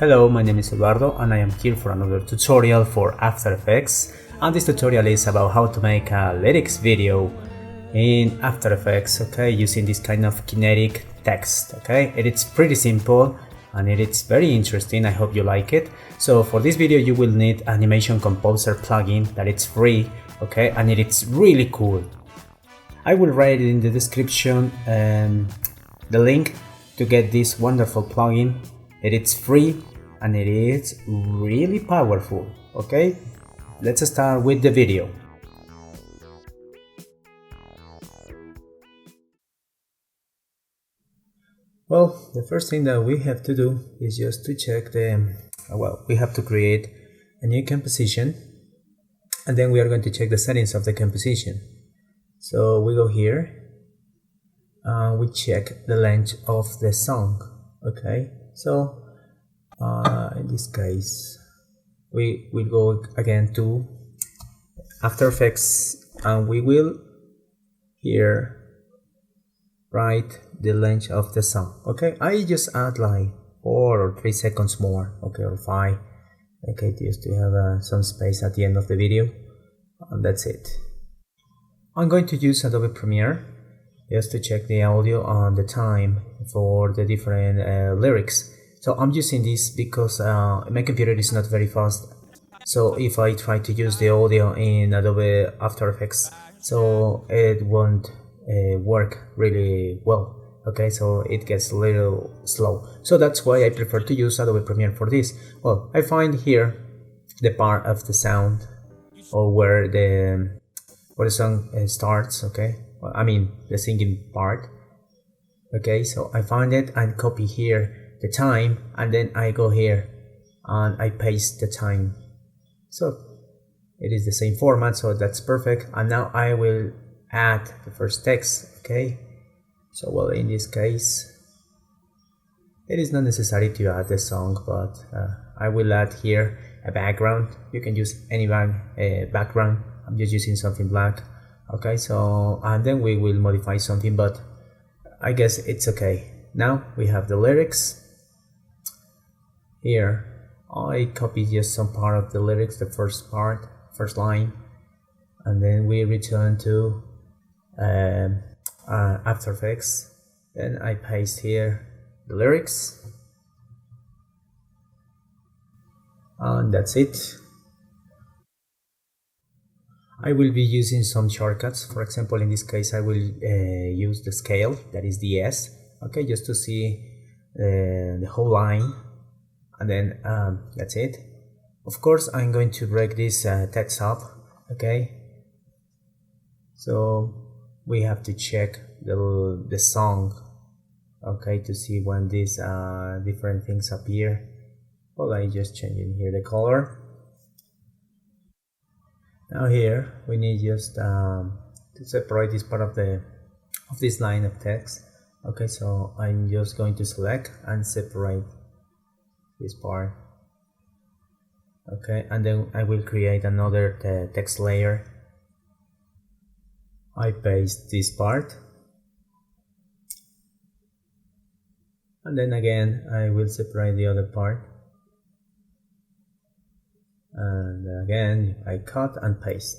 Hello, my name is Eduardo and I am here for another tutorial for After Effects, and this tutorial is about how to make a lyrics video in After Effects, okay, using this kind of kinetic text, okay. It's pretty simple and it's very interesting. I hope you like it. So for this video you will need Animation Composer plugin that it's free, okay, and it's really cool. I will write in the description the link to get this wonderful plugin. It's free and it is really powerful, okay? Let's start with the video. Well, the first thing that we have to do is just to check we have to create a new composition, and then we are going to check the settings of the composition. So we go here and we check the length of the song, okay? So in this case we will go again to After Effects and we will here write the length of the song, okay? I just add like 4 or 3 seconds more, okay, or 5, okay, just to have some space at the end of the video, and that's it. I'm going to use Adobe Premiere just to check the audio and the time for the different lyrics. So I'm using this because my computer is not very fast. So if I try to use the audio in Adobe After Effects, so it won't work really well. Okay, so it gets a little slow. So that's why I prefer to use Adobe Premiere for this. Well, I find here the part of the sound or where the song starts. Okay, well, I mean the singing part. Okay, so I find it and copy here the time, and then I go here and I paste the time, so it is the same format, so that's perfect. And now I will add the first text, okay? So well, in this case it is not necessary to add the song, but I will add here a background. You can use any background. I'm just using something black, okay? So and then we will modify something, but I guess it's okay. Now we have the lyrics. Here I copy just some part of the lyrics, the first line, and then we return to After Effects. Then I paste here the lyrics, and that's it. I will be using some shortcuts. For example, in this case I will use the scale, that is the S, okay, just to see the whole line. And then that's it. Of course I'm going to break this text up, okay? So we have to check the song, okay, to see when these different things appear. Well, I just changing here the color. Now here we need just to separate this part of this line of text, okay? So I'm just going to select and separate this part, okay, and then I will create another text layer. I paste this part, and then again I will separate the other part, and again I cut and paste.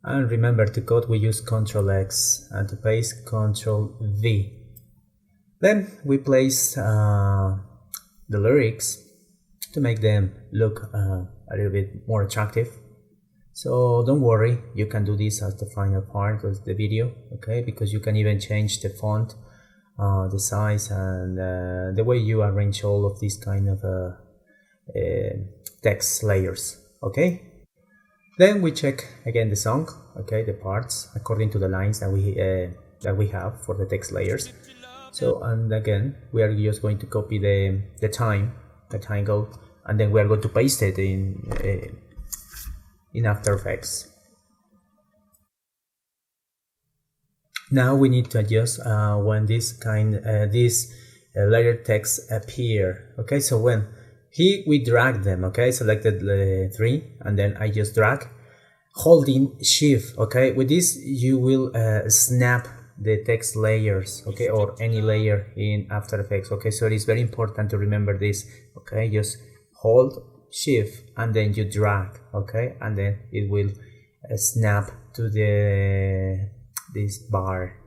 And remember, to cut we use Ctrl X, and to paste Ctrl V. Then we place the lyrics to make them look a little bit more attractive. So don't worry, you can do this as the final part of the video, okay, because you can even change the font, the size, and the way you arrange all of these kind of text layers, okay. Then we check again the song, okay, the parts according to the lines that we have for the text layers. So, and again we are just going to copy the time code, and then we are going to paste it in After Effects. Now we need to adjust when this layer text appear, okay. So when we drag them, okay, selected the 3, and then I just drag holding shift, okay. With this you will snap the text layers, okay, or any layer in After Effects. Okay, so it is very important to remember this. Okay, just hold shift and then you drag, okay, and then it will snap to this bar.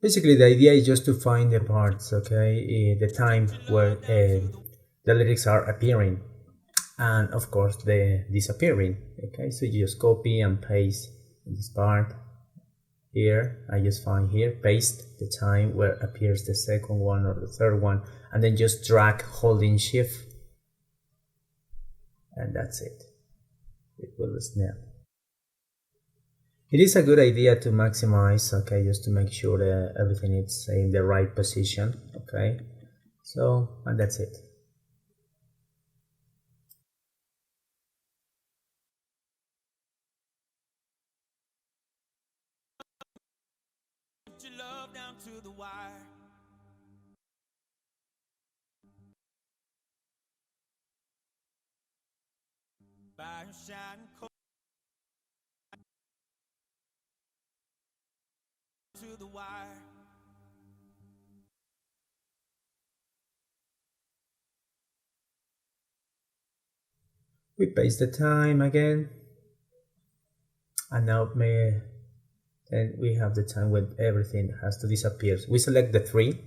Basically the idea is just to find the parts, okay, the time where the lyrics are appearing and of course the disappearing. Okay, so you just copy and paste this part here. I just find here, paste the time where appears the second one or the third one, and then just drag holding shift, and that's it. It will snap. It is a good idea to maximize, okay, just to make sure that everything is in the right position, okay. So, and that's it. We paste the time again, and now then we have the time when everything has to disappear. We select the 3,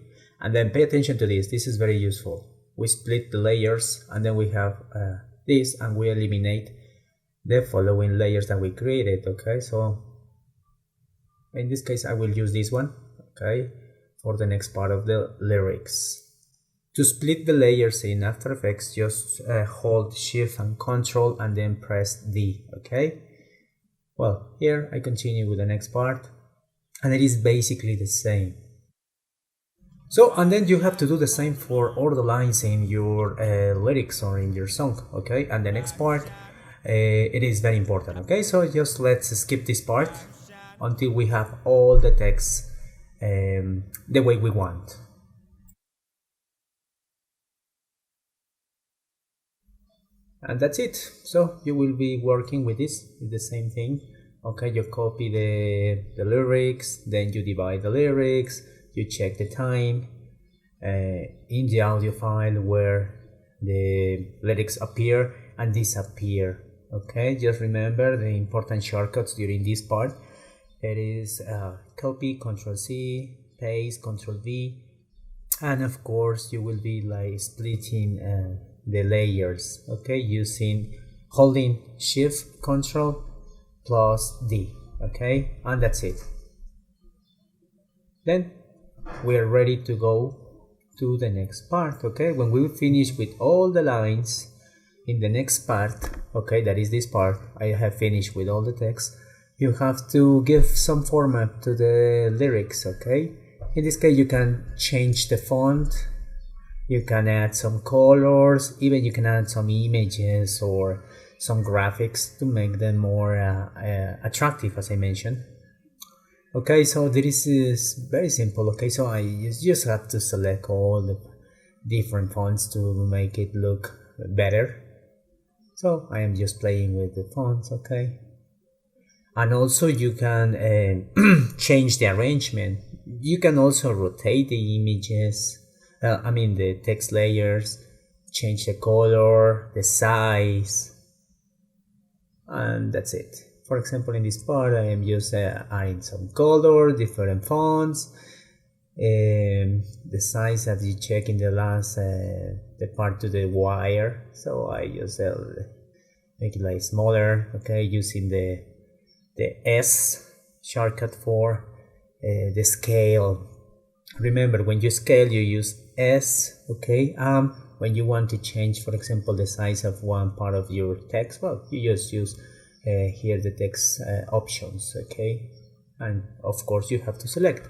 and then pay attention to this. This is very useful. We split the layers, and then we have this, and we eliminate the following layers that we created. Okay, so in this case I will use this one, okay, for the next part of the lyrics. To split the layers in After Effects, just hold Shift and Control and then press D, okay? Well, here I continue with the next part, and it is basically the same. So, and then you have to do the same for all the lines in your lyrics or in your song, okay? And the next part, it is very important, okay? So just let's skip this part until we have all the text the way we want. And that's it. So you will be working with this, with the same thing. Okay, you copy the lyrics, then you divide the lyrics, you check the time in the audio file where the lyrics appear and disappear. Okay, just remember the important shortcuts during this part. It is copy, Ctrl C, paste, Ctrl V, and of course you will be like splitting the layers, okay, using holding Shift, Ctrl plus D, okay, and that's it. Then we are ready to go to the next part, okay. When we finish with all the lines in the next part, okay, that is this part, I have finished with all the text, you have to give some format to the lyrics, okay. In this case you can change the font, you can add some colors, even you can add some images or some graphics to make them more attractive, as I mentioned. Okay, so this is very simple. Okay, so I just have to select all the different fonts to make it look better. So I am just playing with the fonts, okay. And also you can change the arrangement. You can also rotate the images, the text layers, change the color, the size, and that's it. For example, in this part I am just adding some color, different fonts, the size that you check in the last the part to the wire, so I just make it like smaller, okay, using the S shortcut for the scale. Remember, when you scale you use S, okay. When you want to change, for example, the size of one part of your text, well, you just use here the text options, okay, and of course you have to select,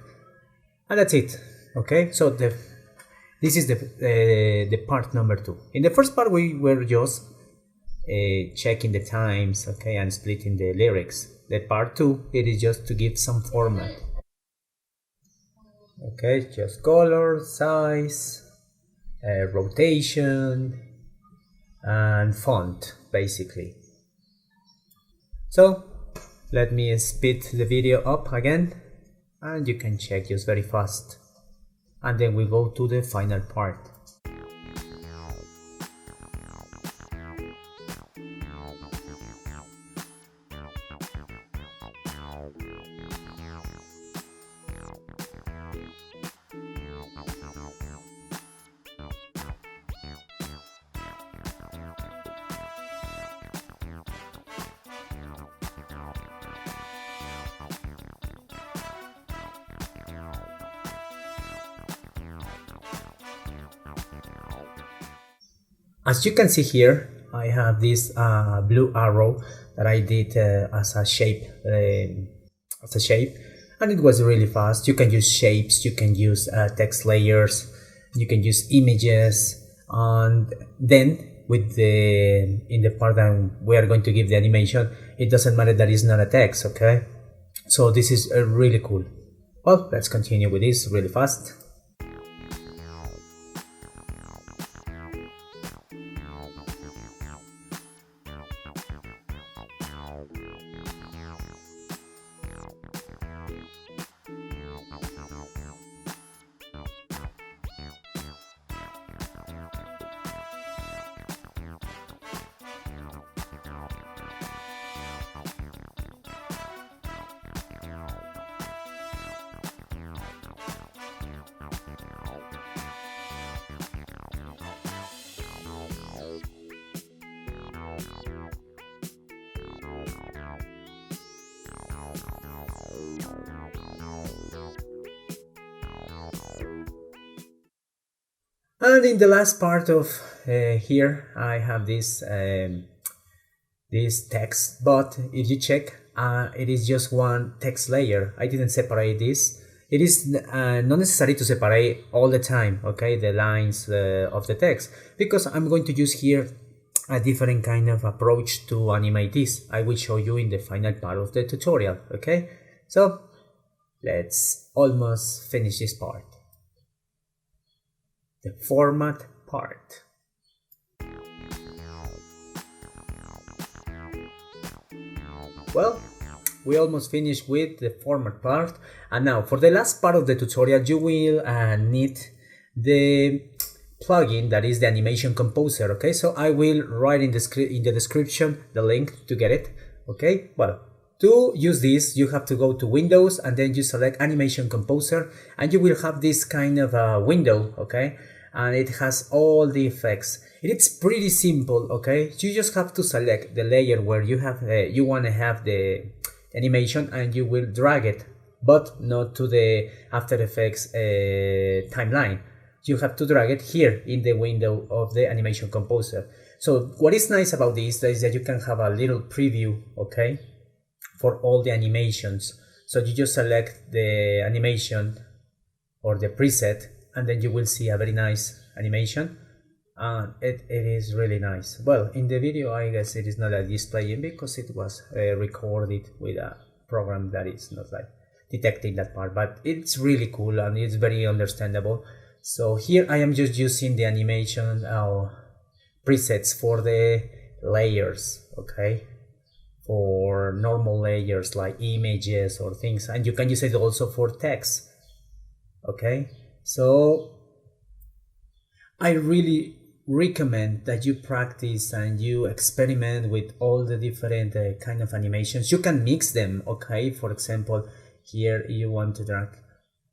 and that's it, okay. So this is the part number 2. In the first part we were just checking the times, okay, and splitting the lyrics. The part 2, it is just to give some format, okay, just color, size, rotation, and font, basically. So Let me speed the video up again, and you can check just very fast. And then we go to the final part. As you can see here, I have this blue arrow that I did as a shape, and it was really fast. You can use shapes, you can use text layers, you can use images, and then in the part that we are going to give the animation, it doesn't matter that it's not a text, okay? So this is really cool. Well, let's continue with this really fast. And in the last part of here, I have this text, but if you check, it is just one text layer. I didn't separate this. It is not necessary to separate all the time, okay, the lines of the text, because I'm going to use here a different kind of approach to animate this. I will show you in the final part of the tutorial, okay? So let's almost finish this part. The format part. Well, we almost finished with the format part, and now for the last part of the tutorial you will need the plugin that is the Animation Composer, okay? So I will write in the description the link to get it, okay? Well, to use this you have to go to Windows and then you select Animation Composer, and you will have this kind of a window, okay? And it has all the effects. It's pretty simple, okay? You just have to select the layer where you have you want to have the animation, and you will drag it, but not to the After Effects timeline. You have to drag it here in the window of the Animation Composer. So what is nice about this is that you can have a little preview, okay, for all the animations. So you just select the animation or the preset, and then you will see a very nice animation, and it is really nice. Well, in the video I guess it is not a displaying because it was recorded with a program that is not like detecting that part, but it's really cool and it's very understandable. So here I am just using the animation presets for the layers, okay, for normal layers like images or things, and you can use it also for text, okay? So I really recommend that you practice and you experiment with all the different kind of animations. You can mix them, okay? For example, here you want to drag,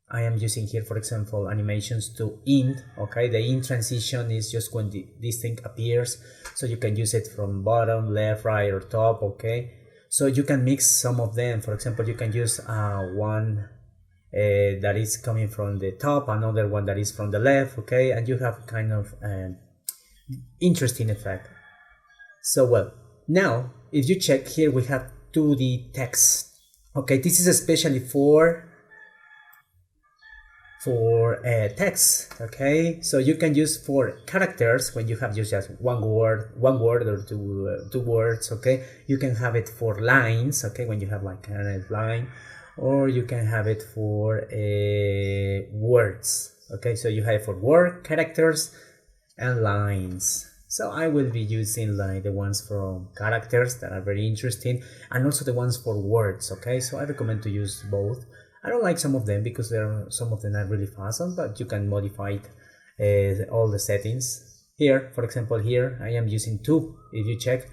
I am using here, for example, animations to end, okay? The end transition is just when this thing appears, so you can use it from bottom, left, right, or top, okay? So you can mix some of them. For example, you can use one that is coming from the top, another one that is from the left, okay? And you have kind of an interesting effect. So well, now if you check here, we have 2D text, okay? This is especially for text, okay? So you can use for characters when you have just one word or two words, okay? You can have it for lines, okay, when you have like a line, or you can have it for words, okay? So you have it for word, characters, and lines. So I will be using like the ones from characters that are very interesting, and also the ones for words. Okay, so I recommend to use both. I don't like some of them because some of them are really fast, but you can modify all the settings. Here, for example, here I am using two. If you check,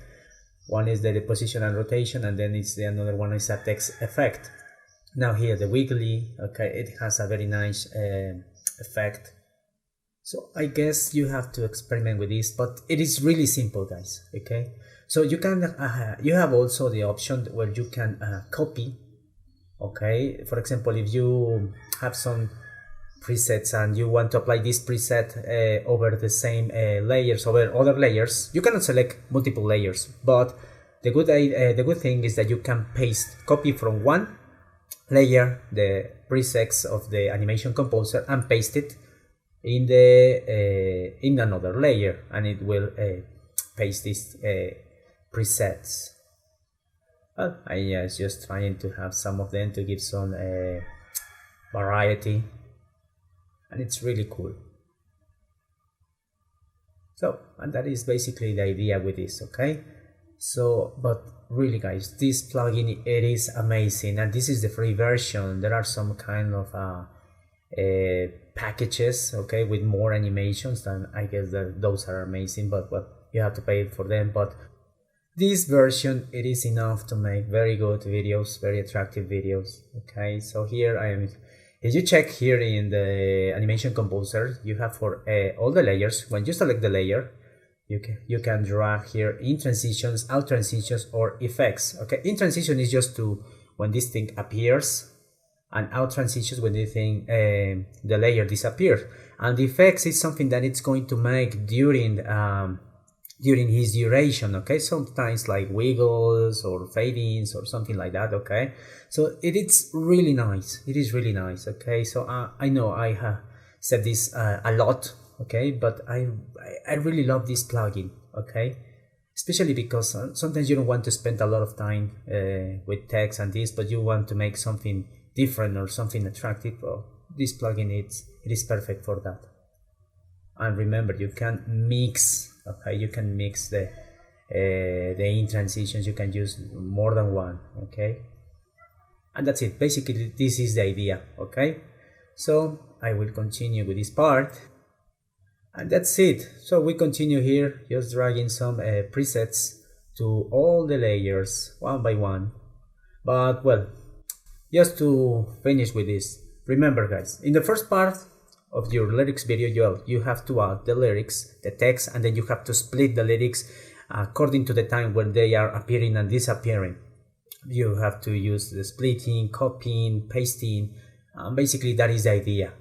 one is the position and rotation, and then another one is a text effect. Now here the wiggly, okay, it has a very nice effect. So I guess you have to experiment with this, but it is really simple, guys. Okay, so you can you have also the option where you can copy. Okay, for example, if you have some presets and you want to apply this preset over the same layers, over other layers, you cannot select multiple layers, but the good thing is that you can copy from one layer the presets of the animation composer and paste it in the in another layer, and it will paste these presets. Well, I was just trying to have some of them to give some variety, and it's really cool. So, and that is basically the idea with this. Okay, so but really, guys, this plugin, it is amazing, and this is the free version. There are some kind of packages, okay, with more animations, and I guess that those are amazing, but well, you have to pay for them. But this version, it is enough to make very good videos, very attractive videos. Okay, so here I am. If you check here in the animation composer, you have for all the layers. When you select the layer, you can drag here in transitions, out transitions, or effects. Okay, in transition is just to when this thing appears, and out transitions when the thing the layer disappears. And the effects is something that it's going to make during his duration. Okay, sometimes like wiggles or fade-ins or something like that. Okay, so it's really nice. It is really nice. Okay, so I know I have said this a lot. Okay, but I really love this plugin. Okay, especially because sometimes you don't want to spend a lot of time with text and this, but you want to make something different or something attractive. Well, this plugin, it is perfect for that. And remember, you can mix. Okay, you can mix the in transitions. You can use more than one. Okay, and that's it. Basically, this is the idea. Okay, so I will continue with this part, and that's it. So we continue here, just dragging some presets to all the layers one by one. But well, just to finish with this, remember, guys, in the first part of your lyrics video, you have to add the lyrics, the text, and then you have to split the lyrics according to the time when they are appearing and disappearing. You have to use the splitting, copying, pasting. Basically, that is the idea.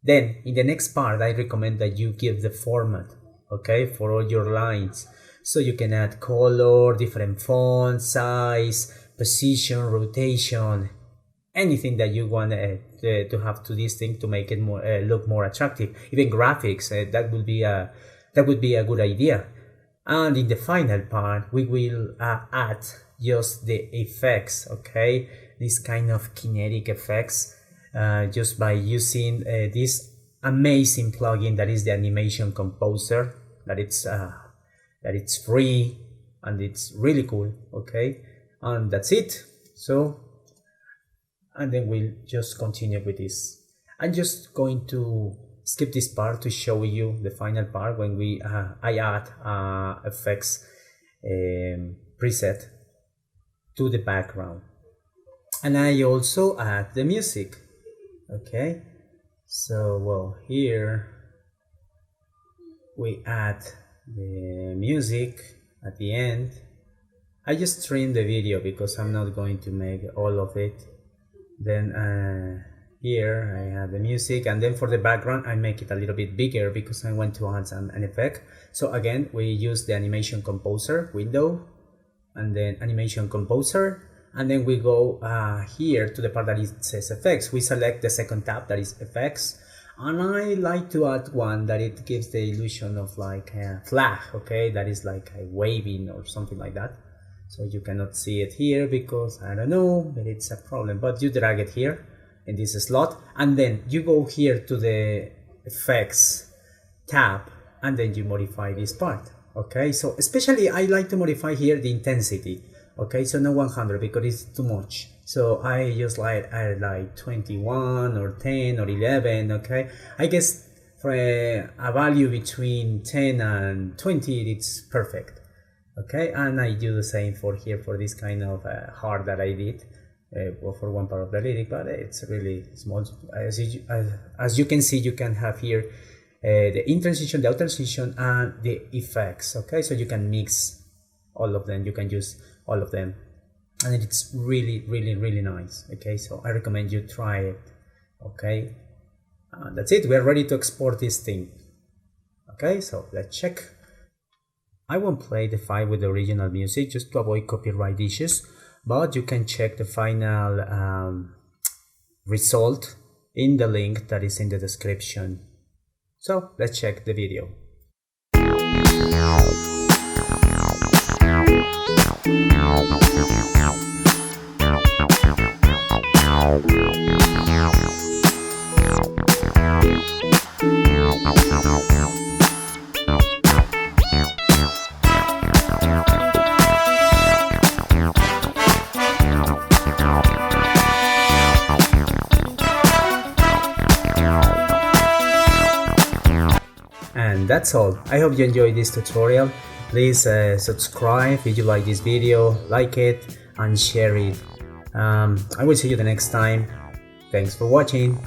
Then in the next part, I recommend that you give the format, okay, for all your lines. So you can add color, different font, size, position, rotation, anything that you want to have to this thing to make it more look more attractive. Even graphics, that would be a good idea. And in the final part, we will add just the effects, okay, this kind of kinetic effects, just by using this amazing plugin that is the Animation Composer, that it's free and it's really cool. Okay, and that's it. So, and then we'll just continue with this. I'm just going to skip this part to show you the final part when I add effects preset to the background, and I also add the music. Okay, so well, here we add the music at the end. I just trim the video because I'm not going to make all of it. Then here I have the music, and then for the background I make it a little bit bigger because I want to add an effect. So again, we use the Animation Composer window, and then Animation Composer, and then we go here to the part that it says effects. We select the second tab, that is effects, and I like to add one that it gives the illusion of like a flag, okay, that is like a waving or something like that. So you cannot see it here because I don't know, but it's a problem. But you drag it here in this slot, and then you go here to the effects tab, and then you modify this part. Okay, so especially I like to modify here the intensity. Okay, so not 100 because it's too much. So I just add like 21 or 10 or 11. Okay, I guess for a value between 10 and 20 it's perfect. Okay, and I do the same for here for this kind of heart that I did for one part of the lyric, but it's really small. As you can see, you can have here the in transition, the out transition, and the effects. Okay, so you can mix all of them, you can use all of them, and it's really nice. Okay, so I recommend you try it. Okay, that's it, we're ready to export this thing. Okay, so let's check. I won't play the file with the original music just to avoid copyright issues, but you can check the final result in the link that is in the description. So let's check the video. And that's all. I hope you enjoyed this tutorial. Please subscribe if you like this video, like it and share it. I will see you the next time. Thanks for watching.